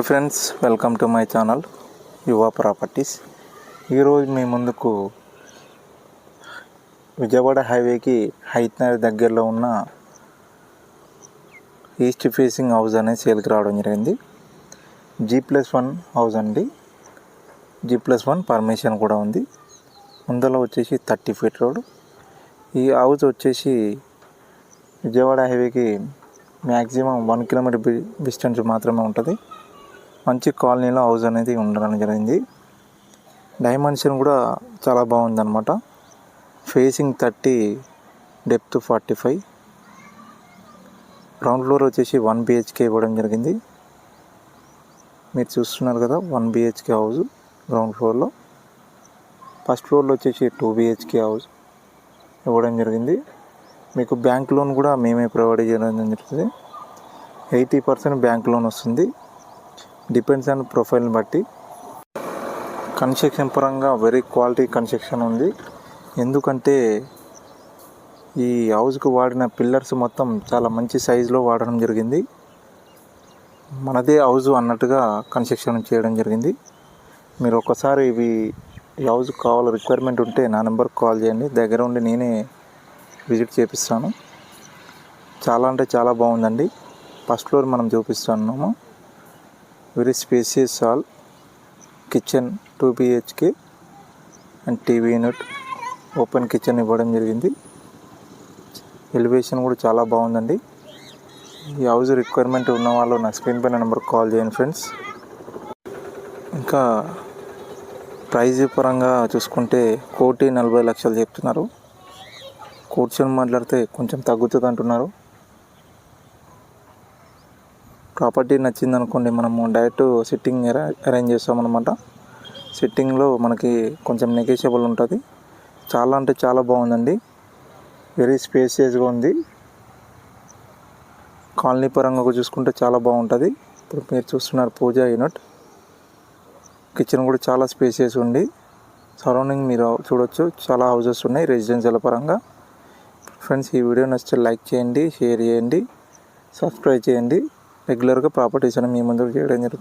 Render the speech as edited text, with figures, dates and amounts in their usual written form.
Friends, welcome to my channel యువ properties. ఈరోజు మీ ముందుకు విజయవాడ హైవేకి హైత్నగర్ దగ్గరలో ఉన్న ఈస్ట్ ఫేసింగ్ హౌస్ అనేది సేల్కి రావడం జరిగింది. G+1 హౌస్ అండి. G+1 పర్మిషన్ కూడా ఉంది. ముందర వచ్చేసి 30 feet రోడ్. ఈ హౌస్ వచ్చేసి విజయవాడ హైవేకి మ్యాక్సిమం 1 kilometer డిస్టెన్స్ మాత్రమే ఉంటుంది. మంచి కాలనీలో హౌస్ అనేది ఉండడం జరిగింది. డైమెన్షన్ కూడా చాలా బాగుందన్నమాట. Facing 30, depth 45. గ్రౌండ్ ఫ్లోర్ వచ్చేసి 1 BHK ఇవ్వడం జరిగింది. మీరు చూస్తున్నారు కదా, 1 BHK హౌస్ గ్రౌండ్ ఫ్లోర్లో. ఫస్ట్ ఫ్లోర్లో వచ్చేసి 2 BHK హౌస్ ఇవ్వడం జరిగింది. మీకు బ్యాంక్ లోన్ కూడా మేమే ప్రొవైడ్ చేయడం జరుగుతుంది. 80% బ్యాంక్ లోన్ వస్తుంది. డిపెండ్స్ ఆన్ ప్రొఫైల్ని బట్టి. కన్స్ట్రక్షన్ పరంగా వెరీ క్వాలిటీ కన్స్ట్రక్షన్ ఉంది. ఎందుకంటే ఈ హౌస్కు వాడిన పిల్లర్స్ మొత్తం చాలా మంచి సైజులో వాడడం జరిగింది. మనదే హౌస్ అన్నట్టుగా కన్స్ట్రక్షన్ చేయడం జరిగింది. మీరు ఒకసారి ఈ హౌస్ కావాలి రిక్వైర్మెంట్ ఉంటే నా నెంబర్కి కాల్ చేయండి. దగ్గర ఉండి నేనే విజిట్ చేపిస్తాను. చాలా అంటే చాలా బాగుందండి. ఫస్ట్ ఫ్లోర్ మనం చూపిస్తున్నాము. Very spacious hall, kitchen 2 BHK and TV unit, open kitchen ఇవ్వడం జరిగింది. ఎలివేషన్ కూడా చాలా బాగుందండి. ఈ హౌస్ రిక్వైర్మెంట్ ఉన్న వాళ్ళు నా స్క్రీన్ పైన నెంబర్కి కాల్ చేయండి ఫ్రెండ్స్. ఇంకా ప్రైజ్ పరంగా చూసుకుంటే 1,40,00,000 చెప్తున్నారు. కూర్చొని మాట్లాడితే కొంచెం తగ్గుతుంది అంటున్నారు. ప్రాపర్టీ నచ్చింది అనుకోండి, మనము డైరెక్ట్ సిట్టింగ్ అరేంజ్ చేస్తామన్నమాట. సిట్టింగ్లో మనకి కొంచెం నెగోషియబుల్ ఉంటుంది. చాలా అంటే చాలా బాగుందండి. వెరీ స్పేసియస్గా ఉంది. కాలనీ పరంగా చూసుకుంటే చాలా బాగుంటుంది. ఇప్పుడు మీరు చూస్తున్నారు పూజా యూనిట్. కిచెన్ కూడా చాలా స్పేసియస్ ఉంది. సరౌండింగ్ మీరు చూడొచ్చు, చాలా హౌసెస్ ఉన్నాయి రెసిడెన్షియల్ పరంగా. ఫ్రెండ్స్, ఈ వీడియో నచ్చితే లైక్ చేయండి, షేర్ చేయండి, సబ్స్క్రైబ్ చేయండి. రెగ్యులర్గా ప్రాపర్టీస్ అని మీ ముందుకు చేయడం జరుగుతుంది.